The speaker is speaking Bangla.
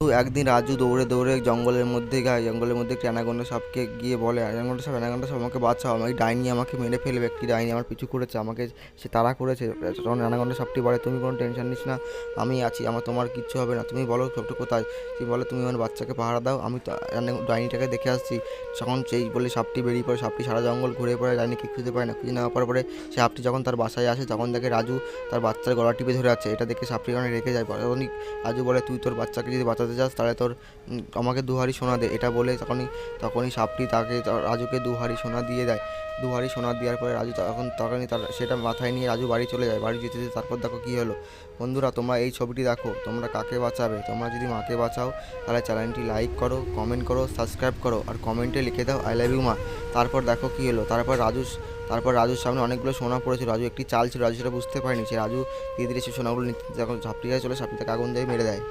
তো একদিন রাজু দৌড়ে দৌড়ে জঙ্গলের মধ্যে একটি অ্যানাকোন্ডা সাপকে গিয়ে বলে, অ্যানাকোন্ডা সাপ আমাকে বাঁচাও, আমি ডাইনি আমাকে মেরে ফেলবে, একটি ডাইনি আমার পিছু করেছে, আমাকে সে তাড়া করেছে। তখন অ্যানাকোন্ডা সাপটি বলে, তুমি কোনো টেনশন নিস না, আমি আছি, তোমার কিচ্ছু হবে না, তুমি বলো সবটা কোথায়। তুমি বলে, তুমি আমার বাচ্চাকে পাহারা দাও, আমি তো ডাইনিটাকে দেখে আসছি। তখন সেই বলে সাপটি বেরিয়ে পড়ে। সাপটি সারা জঙ্গল ঘুরে পড়ে, ডাইনিকে খুঁজে পায় না। খুঁজে না পাওয়ার পরে সাপটি যখন তার বাসায় আসে তখন দেখে রাজু তার বাচ্চার গলা টিপে ধরে আছে। এটা দেখে সাপটি অনেক রেখে যায়। তখনই রাজু বলে, তুই তোর বাচ্চাকে যদি বাঁচাতে চাস তাহলে তোর আমাকে দুহারি সোনা দে। এটা বলে তখনই তখনই সাপটি রাজুকে দুহারি সোনা দিয়ে দেয়। দুহারি সোনা দেওয়ার পরে রাজু তখনই তার সেটা মাথায় নিয়ে রাজু বাড়ি চলে যায়। বাড়ি যেতে যেতে তারপর দেখো কী হলো। বন্ধুরা, তোমরা এই ছবিটি দেখো, তোমরা কাকে বাঁচাবে? তোমরা যদি মাকে বাঁচাও তাহলে চ্যানেলটি লাইক করো, কমেন্ট করো, সাবস্ক্রাইব করো, আর কমেন্টে লিখে দাও আই লাভ ইউ মা। তারপর দেখো কী হলো। তারপর রাজুর সামনে অনেকগুলো সোনা পড়েছিল। রাজু একটি চাল ছিল, রাজু সেটা বুঝতে পারেনি। রাজু ধীরে ধীরে সে সোনাগুলো নিতে যখন ঝাপটি গায়ে চলে, সাপটি তাকে আগুন দিয়ে মেরে দেয়।